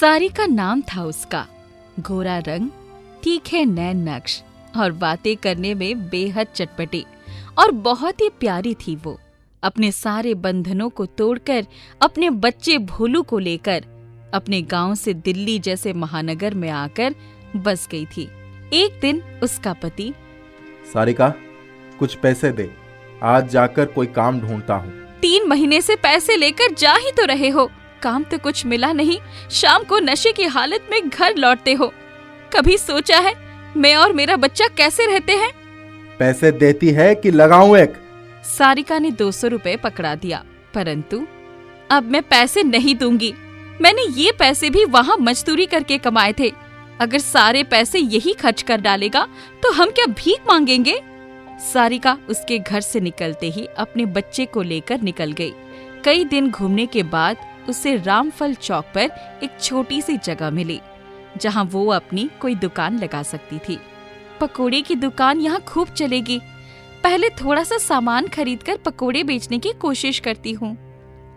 सारिका नाम था उसका। गोरा रंग, तीखे नैन नक्श और बातें करने में बेहद चटपटी और बहुत ही प्यारी थी वो। अपने सारे बंधनों को तोड़कर अपने बच्चे भोलू को लेकर अपने गांव से दिल्ली जैसे महानगर में आकर बस गई थी। एक दिन उसका पति, सारिका कुछ पैसे दे, आज जाकर कोई काम ढूंढता हूँ। 3 महीने से पैसे लेकर जा ही तो रहे हो, काम तो कुछ मिला नहीं, शाम को नशे की हालत में घर लौटते हो। कभी सोचा है मैं और मेरा बच्चा कैसे रहते हैं? पैसे देती है कि लगाऊं एक? सारिका ने 200 रुपए पकड़ा दिया, परंतु अब मैं पैसे नहीं दूंगी। मैंने ये पैसे भी वहाँ मजदूरी करके कमाए थे। अगर सारे पैसे यही खर्च कर डालेगा तो हम क्या भीख मांगेंगे? सारिका उसके घर से निकलते ही अपने बच्चे को लेकर निकल गई। कई दिन घूमने के बाद उसे रामफल चौक पर एक छोटी सी जगह मिली जहाँ वो अपनी कोई दुकान लगा सकती थी। पकोड़े की दुकान यहाँ खूब चलेगी। पहले थोड़ा सा सामान खरीदकर पकोड़े बेचने की कोशिश करती हूँ।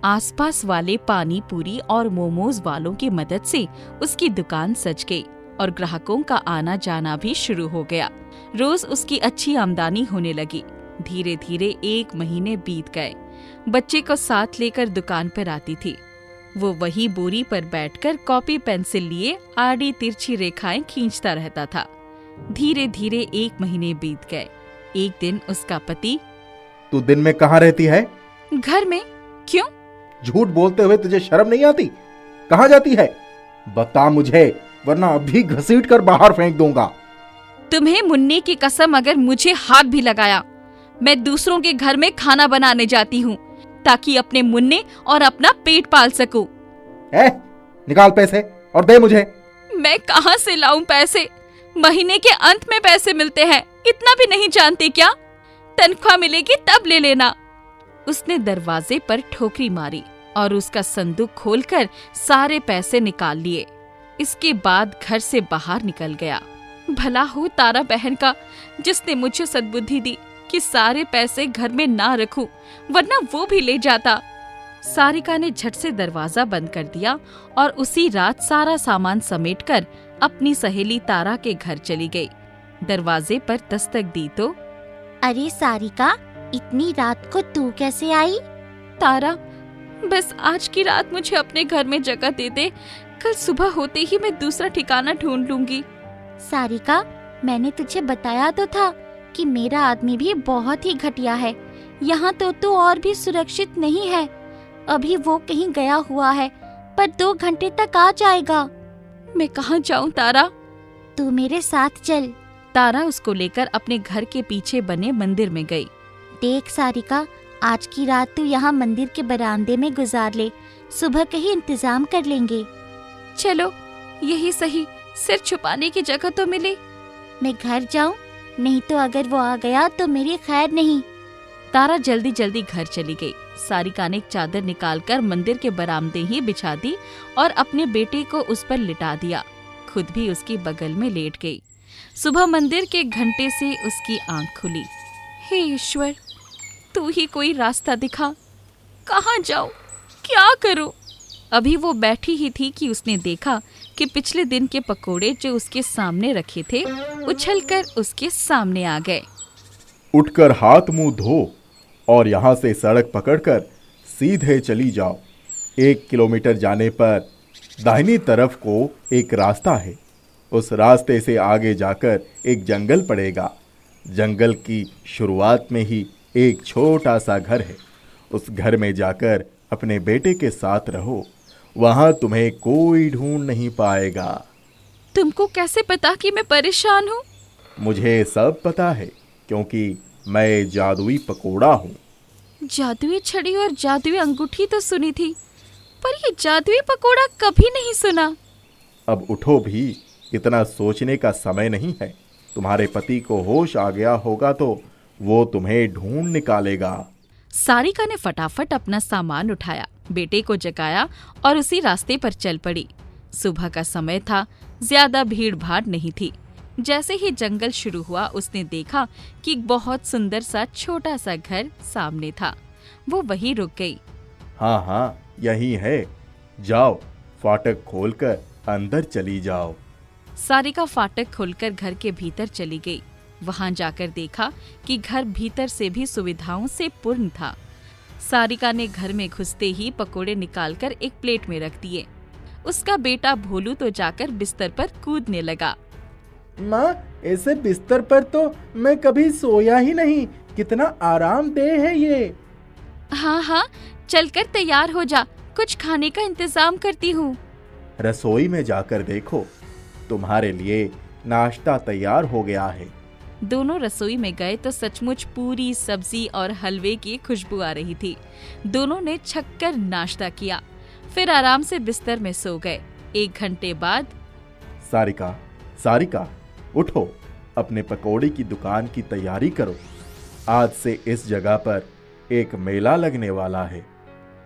आसपास वाले पानी पूरी और मोमोज वालों की मदद से उसकी दुकान सज गई और ग्राहकों का आना जाना भी शुरू हो गया। रोज उसकी अच्छी आमदनी होने लगी। धीरे धीरे 1 महीने बीत गए। बच्चे को साथ लेकर दुकान पर आती थी। वो वही बोरी पर बैठकर कॉपी पेंसिल लिए आड़ी तिरछी रेखाएं खींचता रहता था। धीरे धीरे 1 महीने बीत गए। एक दिन उसका पति, तू दिन में कहाँ रहती है? घर में। क्यों? झूठ बोलते हुए तुझे शर्म नहीं आती? कहाँ जाती है? बता मुझे, वरना अभी घसीट कर बाहर फेंक दूंगा। तुम्हें मुन्ने की कसम, अगर मुझे हाथ भी लगाया, मैं दूसरों के घर में खाना बनाने जाती हूँ ताकि अपने मुन्ने और अपना पेट पाल सकूं। निकाल पैसे और दे मुझे। मैं कहाँ से लाऊं पैसे? महीने के अंत में पैसे मिलते हैं, इतना भी नहीं जानते क्या? तनख्वाह मिलेगी तब ले लेना। उसने दरवाजे पर ठोकरी मारी और उसका संदूक खोलकर सारे पैसे निकाल लिए। इसके बाद घर से बाहर निकल गया। भला हो तारा बहन का, जिसने मुझे सद्बुद्धि दी कि सारे पैसे घर में ना रखूं, वरना वो भी ले जाता। सारिका ने झट से दरवाजा बंद कर दिया और उसी रात सारा सामान समेटकर अपनी सहेली तारा के घर चली गई। दरवाजे पर दस्तक दी तो, अरे सारिका, इतनी रात को तू कैसे आई? तारा, बस आज की रात मुझे अपने घर में जगह दे दे। कल सुबह होते ही मैं दूसरा ठिकाना ढूंढ लूंगी। सारिका, मैंने तुझे बताया तो था कि मेरा आदमी भी बहुत ही घटिया है। यहाँ तो तू और भी सुरक्षित नहीं है। अभी वो कहीं गया हुआ है, पर 2 घंटे तक आ जाएगा। मैं कहाँ जाऊँ तारा? तू मेरे साथ चल। तारा उसको लेकर अपने घर के पीछे बने मंदिर में गई। देख सारिका, आज की रात तू यहाँ मंदिर के बरामदे में गुजार ले, सुबह कहीं इंतजाम कर लेंगे। चलो, यही सही, सिर छुपाने की जगह तो मिले। मैं घर जाऊँ? नहीं तो अगर वो आ गया तो मेरी खैर नहीं। तारा जल्दी जल्दी घर चली गई। सारिका ने एक चादर निकालकर मंदिर के बरामदे ही बिछा दी और अपने बेटे को उस पर लिटा दिया। खुद भी उसकी बगल में लेट गई। सुबह मंदिर के घंटे से उसकी आंख खुली। हे ईश्वर, तू ही कोई रास्ता दिखा। कहाँ जाऊँ, क्या करूँ? अभी वो बैठी ही थी कि उसने देखा कि पिछले दिन के पकोड़े जो उसके सामने रखे थे उछलकर उसके सामने आ गए। उठकर हाथ मुंह धो और यहाँ से सड़क पकड़कर सीधे चली जाओ। 1 किलोमीटर जाने पर दाहिनी तरफ को एक रास्ता है। उस रास्ते से आगे जाकर एक जंगल पड़ेगा। जंगल की शुरुआत में ही एक छोटा सा घर है। उस घर में जाकर अपने बेटे के साथ रहो। वहाँ तुम्हें कोई ढूंढ नहीं पाएगा। तुमको कैसे पता कि मैं परेशान हूँ? मुझे सब पता है, क्योंकि मैं जादुई पकोड़ा हूँ। जादुई छड़ी और जादुई अंगूठी तो सुनी थी, पर ये जादुई पकोड़ा कभी नहीं सुना। अब उठो भी, इतना सोचने का समय नहीं है। तुम्हारे पति को होश आ गया होगा तो वो तुम्हें ढूंढ निकालेगा। सारिका ने फटाफट अपना सामान उठाया, बेटे को जगाया और उसी रास्ते पर चल पड़ी। सुबह का समय था, ज्यादा भीड़ भाड़ नहीं थी। जैसे ही जंगल शुरू हुआ उसने देखा कि एक बहुत सुंदर सा छोटा सा घर सामने था। वो वहीं रुक गई। हाँ, यही है। जाओ, फाटक खोलकर अंदर चली जाओ। सारिका फाटक खोलकर घर के भीतर चली गई। वहां जाकर देखा कि घर भीतर से भी सुविधाओं से पूर्ण था। सारिका ने घर में घुसते ही पकोड़े निकालकर एक प्लेट में रख दिए। उसका बेटा भोलू तो जाकर बिस्तर पर कूदने लगा। माँ, ऐसे बिस्तर पर तो मैं कभी सोया ही नहीं। कितना आरामदेह है ये। हाँ हाँ, चलकर तैयार हो जा, कुछ खाने का इंतजाम करती हूँ। रसोई में जाकर देखो, तुम्हारे लिए नाश्ता तैयार हो गया है। दोनों रसोई में गए तो सचमुच पूरी सब्जी और हलवे की खुशबू आ रही थी। दोनों ने छक्कर नाश्ता किया, फिर आराम से बिस्तर में सो गए। 1 घंटे बाद सारिका, सारिका, उठो, अपने पकौड़े की दुकान की तैयारी करो। आज से इस जगह पर एक मेला लगने वाला है।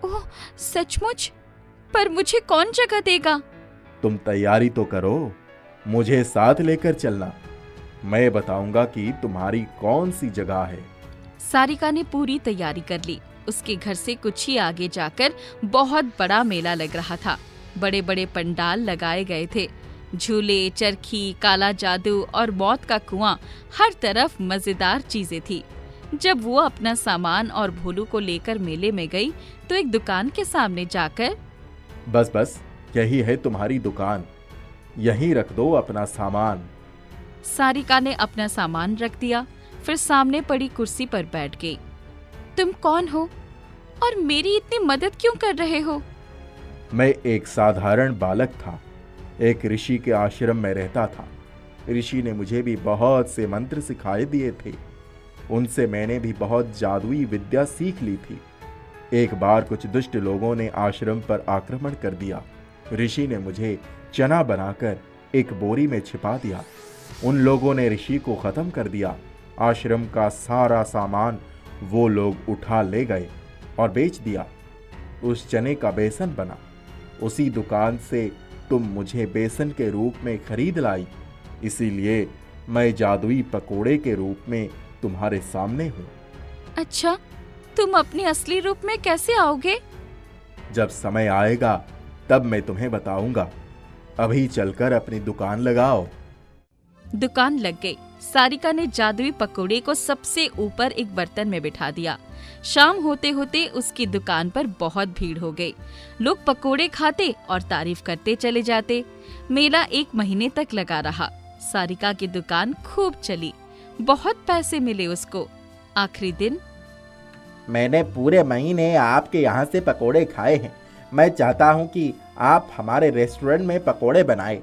ओह, सचमुच? पर मुझे कौन जगह देगा? तुम तैयारी तो करो, मुझे साथ लेकर चलना। मैं बताऊंगा कि तुम्हारी कौन सी जगह है। सारिका ने पूरी तैयारी कर ली। उसके घर से कुछ ही आगे जाकर बहुत बड़ा मेला लग रहा था। बड़े बड़े पंडाल लगाए गए थे। झूले, चरखी, काला जादू और मौत का कुआं, हर तरफ मजेदार चीजें थी। जब वो अपना सामान और भोलू को लेकर मेले में गई तो एक दुकान के सामने जाकर, बस बस, यही है तुम्हारी दुकान, यहीं रख दो अपना सामान। सारिका ने अपना सामान रख दिया, फिर सामने पड़ी कुर्सी पर बैठ गई। तुम कौन हो और मेरी इतनी मदद क्यों कर रहे हो? मैं एक साधारण बालक था, एक ऋषि के आश्रम में रहता था। ऋषि ने मुझे भी बहुत से मंत्र सिखाए दिए थे। उनसे मैंने भी बहुत जादुई विद्या सीख ली थी। एक बार कुछ दुष्ट लोगों ने आश्रम पर आक्रमण कर दिया। ऋषि ने मुझे चना बनाकर एक बोरी में छिपा दिया। उन लोगों ने ऋषि को खत्म कर दिया। आश्रम का सारा सामान वो लोग उठा ले गए और बेच दिया। उस चने का बेसन बना। उसी दुकान से तुम मुझे बेसन के रूप में खरीद लाई, इसीलिए मैं जादुई पकोड़े के रूप में तुम्हारे सामने हूँ। अच्छा, तुम अपने असली रूप में कैसे आओगे? जब समय आएगा तब मैं तुम्हें बताऊंगा। अभी चलकर अपनी दुकान लगाओ। दुकान लग गई। सारिका ने जादुई पकोड़े को सबसे ऊपर एक बर्तन में बिठा दिया। शाम होते होते उसकी दुकान पर बहुत भीड़ हो गई। लोग पकोड़े खाते और तारीफ करते चले जाते। मेला 1 महीने तक लगा रहा। सारिका की दुकान खूब चली, बहुत पैसे मिले उसको। आखिरी दिन, मैंने पूरे महीने आपके यहाँ से पकोड़े खाए हैं। मैं चाहता हूँ कि आप हमारे रेस्टोरेंट में पकोड़े बनाएं।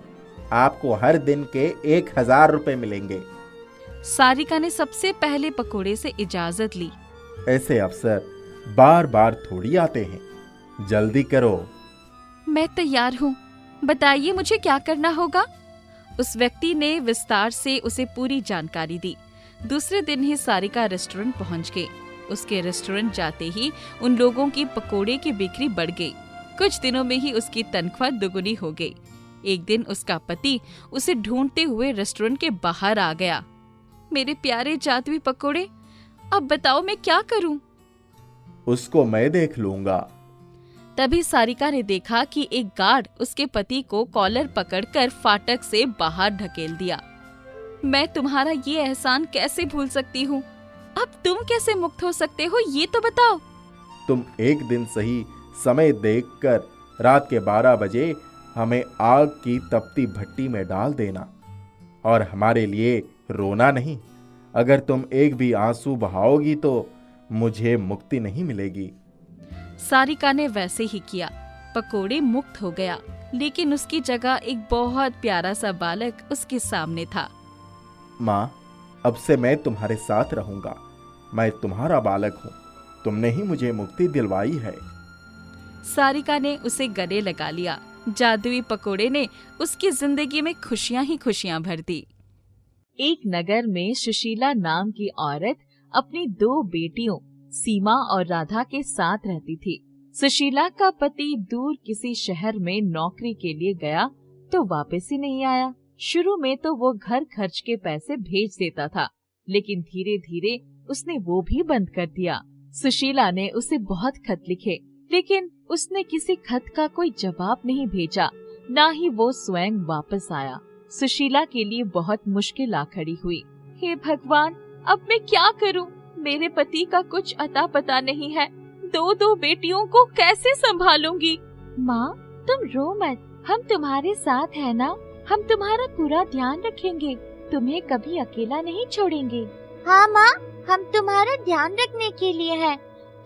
आपको हर दिन के 1000 रुपए मिलेंगे। सारिका ने सबसे पहले पकोड़े से इजाजत ली। ऐसे अवसर बार बार थोड़ी आते हैं, जल्दी करो। मैं तैयार हूँ, बताइए मुझे क्या करना होगा? उस व्यक्ति ने विस्तार से उसे पूरी जानकारी दी। दूसरे दिन ही सारिका रेस्टोरेंट पहुँच गई। उसके रेस्टोरेंट जाते ही उन लोगों की पकोड़े की बिक्री बढ़ गई। कुछ दिनों में ही उसकी तनख्वाह दुगुनी हो गई। एक दिन उसका पति उसे ढूंढते हुए रेस्टोरेंट के बाहर आ गया। मेरे प्यारे जादुई पकोड़े, अब बताओ मैं क्या करूं? उसको मैं देख लूंगा। तभी सारिका ने देखा कि एक गार्ड उसके पति को कॉलर पकड़कर फाटक से बाहर ढकेल दिया। मैं तुम्हारा ये एहसान कैसे भूल सकती हूँ? अब तुम कैसे मुक्त हो सकते हो, ये तो बताओ। तुम एक दिन सही समय देखकर रात के 12 बजे हमें आग की तपती भट्टी में डाल देना, और हमारे लिए रोना नहीं। अगर तुम एक भी आंसू बहाओगी तो मुझे मुक्ति नहीं मिलेगी। सारिका ने वैसे ही किया। पकोड़े मुक्त हो गया, लेकिन उसकी जगह एक बहुत प्यारा सा बालक उसके सामने था। माँ, अब से मैं तुम्हारे साथ रहूंगा। मैं तुम्हारा बालक हूँ। तुमने ही मुझे मुक्ति दिलवाई है। सारिका ने उसे गले लगा लिया। जादुई पकोड़े ने उसकी जिंदगी में खुशियां ही खुशियां भर दी। एक नगर में सुशीला नाम की औरत अपनी 2 बेटियों सीमा और राधा के साथ रहती थी। सुशीला का पति दूर किसी शहर में नौकरी के लिए गया तो वापस ही नहीं आया। शुरू में तो वो घर खर्च के पैसे भेज देता था, लेकिन धीरे धीरे उसने वो भी बंद कर दिया। सुशीला ने उसे बहुत खत लिखे, लेकिन उसने किसी खत का कोई जवाब नहीं भेजा। ना ही वो स्वयं वापस आया। सुशीला के लिए बहुत मुश्किल आ खड़ी हुई। हे भगवान, अब मैं क्या करूं? मेरे पति का कुछ अता पता नहीं है। दो बेटियों को कैसे संभालूंगी? माँ, तुम रो मत, हम तुम्हारे साथ है ना। हम तुम्हारा पूरा ध्यान रखेंगे, तुम्हें कभी अकेला नहीं छोड़ेंगे। हाँ माँ, हम तुम्हारा ध्यान रखने के लिए हैं,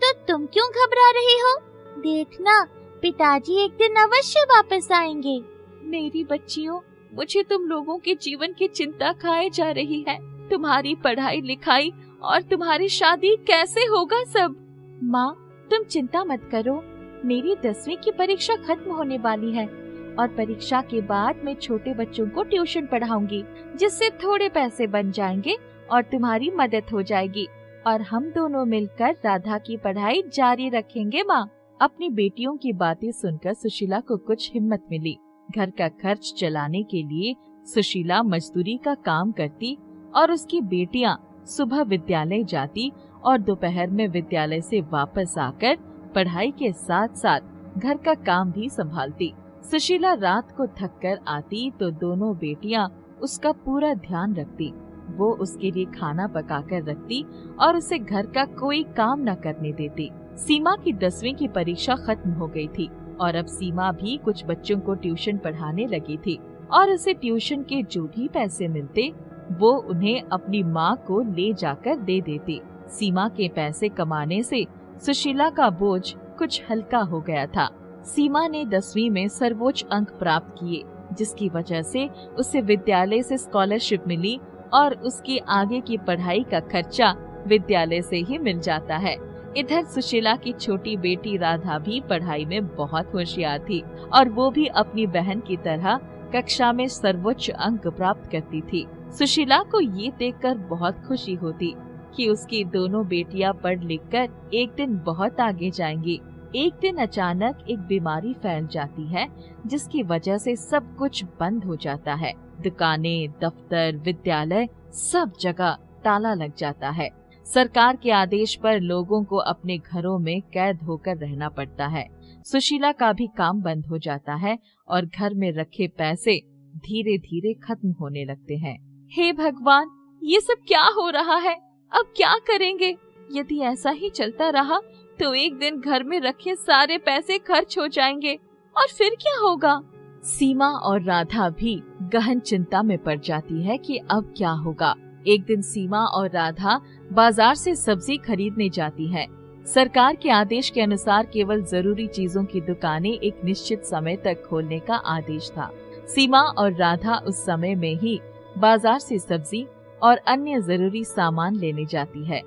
तो तुम क्यों घबरा रही हो? देखना, पिताजी एक दिन अवश्य वापस आएंगे। मेरी बच्चियों, मुझे तुम लोगों के जीवन की चिंता खाए जा रही है। तुम्हारी पढ़ाई लिखाई और तुम्हारी शादी कैसे होगा सब? माँ, तुम चिंता मत करो, मेरी 10वीं की परीक्षा खत्म होने वाली है और परीक्षा के बाद मैं छोटे बच्चों को ट्यूशन पढ़ाऊंगी, जिससे थोड़े पैसे बन जाएंगे और तुम्हारी मदद हो जाएगी और हम दोनों मिलकर राधा की पढ़ाई जारी रखेंगे। माँ, अपनी बेटियों की बातें सुनकर सुशीला को कुछ हिम्मत मिली। घर का खर्च चलाने के लिए सुशीला मजदूरी का काम करती और उसकी बेटियां सुबह विद्यालय जाती और दोपहर में विद्यालय से वापस आकर पढ़ाई के साथ साथ घर का काम भी संभालती। सुशीला रात को थक कर आती तो दोनों बेटियां उसका पूरा ध्यान रखती। वो उसके लिए खाना पकाकर रखती और उसे घर का कोई काम न करने देती। सीमा की 10वीं की परीक्षा खत्म हो गई थी और अब सीमा भी कुछ बच्चों को ट्यूशन पढ़ाने लगी थी और उसे ट्यूशन के जो भी पैसे मिलते वो उन्हें अपनी माँ को ले जाकर दे देती। सीमा के पैसे कमाने से सुशीला का बोझ कुछ हल्का हो गया था। सीमा ने 10वीं में सर्वोच्च अंक प्राप्त किए, जिसकी वजह से उसे विद्यालय से स्कॉलरशिप मिली और उसकी आगे की पढ़ाई का खर्चा विद्यालय से ही मिल जाता है। इधर सुशीला की छोटी बेटी राधा भी पढ़ाई में बहुत होशियार थी और वो भी अपनी बहन की तरह कक्षा में सर्वोच्च अंक प्राप्त करती थी। सुशीला को ये देखकर बहुत खुशी होती कि उसकी दोनों बेटियां पढ़ लिखकर एक दिन बहुत आगे जाएंगी। एक दिन अचानक एक बीमारी फैल जाती है, जिसकी वजह से सब कुछ बंद हो जाता है। दुकानें, दफ्तर, विद्यालय, सब जगह ताला लग जाता है। सरकार के आदेश पर लोगों को अपने घरों में कैद होकर रहना पड़ता है। सुशीला का भी काम बंद हो जाता है और घर में रखे पैसे धीरे धीरे खत्म होने लगते हैं। हे भगवान, ये सब क्या हो रहा है? अब क्या करेंगे? यदि ऐसा ही चलता रहा तो एक दिन घर में रखे सारे पैसे खर्च हो जाएंगे और फिर क्या होगा? सीमा और राधा भी गहन चिंता में पड़ जाती है कि अब क्या होगा। एक दिन सीमा और राधा बाजार से सब्जी खरीदने जाती हैं। सरकार के आदेश के अनुसार केवल जरूरी चीजों की दुकानें एक निश्चित समय तक खोलने का आदेश था। सीमा और राधा उस समय में ही बाजार से सब्जी और अन्य जरूरी सामान लेने जाती है।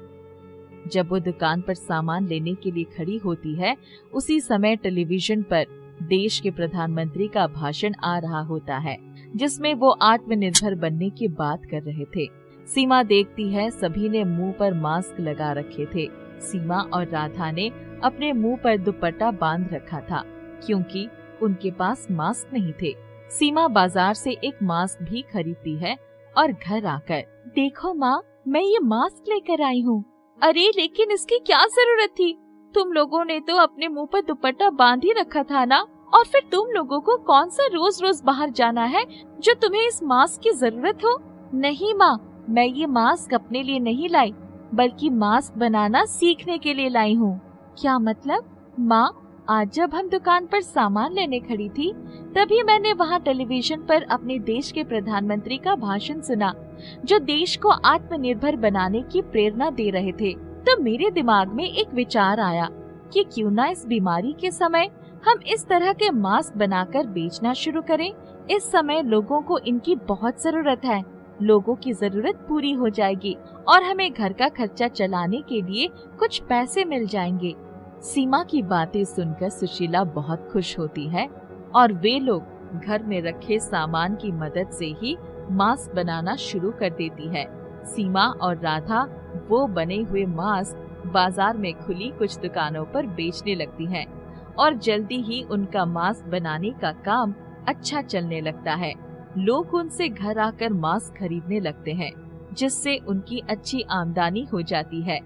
जब वो दुकान पर सामान लेने के लिए खड़ी होती है, उसी समय टेलीविजन पर देश के प्रधानमंत्री का भाषण आ रहा होता है, जिसमें वो आत्मनिर्भर बनने की बात कर रहे थे। सीमा देखती है सभी ने मुंह पर मास्क लगा रखे थे। सीमा और राधा ने अपने मुंह पर दुपट्टा बांध रखा था, क्योंकि उनके पास मास्क नहीं थे। सीमा बाजार से एक मास्क भी खरीदती है और घर आकर, देखो माँ, मैं ये मास्क लेकर आई हूँ। अरे लेकिन इसकी क्या जरूरत थी? तुम लोगों ने तो अपने मुंह पर दुपट्टा बांध ही रखा था ना। और फिर तुम लोगों को कौन सा रोज रोज बाहर जाना है जो तुम्हें इस मास्क की जरूरत हो? नहीं माँ, मैं ये मास्क अपने लिए नहीं लाई, बल्कि मास्क बनाना सीखने के लिए लाई हूँ। क्या मतलब? माँ, आज जब हम दुकान पर सामान लेने खड़ी थी, तभी मैंने वहाँ टेलीविजन पर अपने देश के प्रधानमंत्री का भाषण सुना, जो देश को आत्मनिर्भर बनाने की प्रेरणा दे रहे थे। तो मेरे दिमाग में एक विचार आया कि क्यों ना इस बीमारी के समय हम इस तरह के मास्क बनाकर बेचना शुरू करें। इस समय लोगों को इनकी बहुत जरूरत है। लोगों की जरूरत पूरी हो जाएगी और हमें घर का खर्चा चलाने के लिए कुछ पैसे मिल जाएंगे। सीमा की बातें सुनकर सुशीला बहुत खुश होती है और वे लोग घर में रखे सामान की मदद से ही मास्क बनाना शुरू कर देती है। सीमा और राधा वो बने हुए मास्क बाजार में खुली कुछ दुकानों पर बेचने लगती हैं और जल्दी ही उनका मास्क बनाने का काम अच्छा चलने लगता है। लोग उनसे घर आकर मास्क खरीदने लगते हैं, जिससे उनकी अच्छी आमदनी हो जाती है।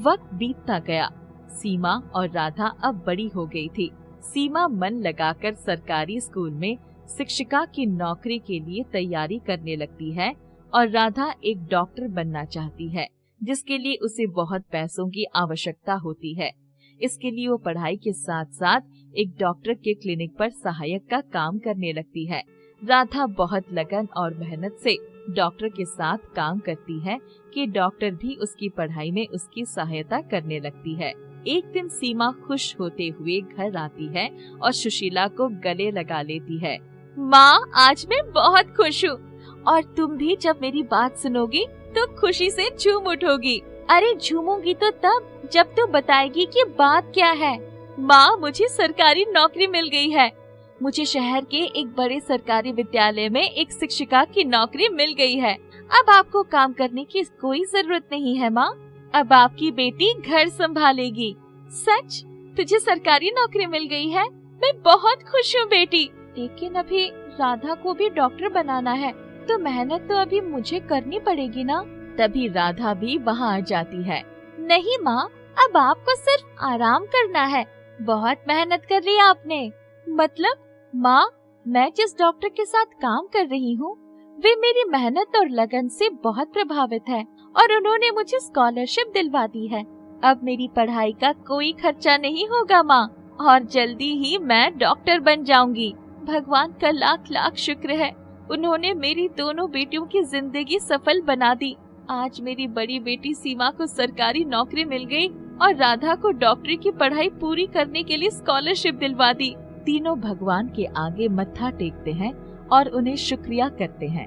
वक्त बीतता गया। सीमा और राधा अब बड़ी हो गई थी। सीमा मन लगाकर सरकारी स्कूल में शिक्षिका की नौकरी के लिए तैयारी करने लगती है और राधा एक डॉक्टर बनना चाहती है, जिसके लिए उसे बहुत पैसों की आवश्यकता होती है। इसके लिए वो पढ़ाई के साथ साथ एक डॉक्टर के क्लिनिक पर सहायक का काम करने लगती है। राधा बहुत लगन और मेहनत से डॉक्टर के साथ काम करती है कि डॉक्टर भी उसकी पढ़ाई में उसकी सहायता करने लगती है। एक दिन सीमा खुश होते हुए घर आती है और सुशीला को गले लगा लेती है। माँ, आज मैं बहुत खुश हूँ और तुम भी जब मेरी बात सुनोगी तो खुशी से झूम उठोगी। अरे झूमूंगी तो तब जब तू बताएगी कि बात क्या है। माँ, मुझे सरकारी नौकरी मिल गई है। मुझे शहर के एक बड़े सरकारी विद्यालय में एक शिक्षिका की नौकरी मिल गई है। अब आपको काम करने की कोई जरूरत नहीं है माँ। अब आपकी बेटी घर संभालेगी। सच? तुझे सरकारी नौकरी मिल गई है? मैं बहुत खुश हूँ बेटी। लेकिन अभी राधा को भी डॉक्टर बनाना है, तो मेहनत तो अभी मुझे करनी पड़ेगी ना। तभी राधा भी वहाँ आ जाती है। नहीं माँ, अब आपको सिर्फ आराम करना है। बहुत मेहनत कर ली आपने। मतलब माँ, मैं जिस डॉक्टर के साथ काम कर रही हूँ वे मेरी मेहनत और लगन से बहुत प्रभावित है और उन्होंने मुझे स्कॉलरशिप दिलवा दी है। अब मेरी पढ़ाई का कोई खर्चा नहीं होगा माँ, और जल्दी ही मैं डॉक्टर बन जाऊंगी। भगवान का लाख लाख शुक्र है, उन्होंने मेरी दोनों बेटियों की जिंदगी सफल बना दी। आज मेरी बड़ी बेटी सीमा को सरकारी नौकरी मिल गई और राधा को डॉक्टरी की पढ़ाई पूरी करने के लिए स्कॉलरशिप दिलवा दी। तीनों भगवान के आगे मत्था टेकते हैं और उन्हें शुक्रिया करते हैं।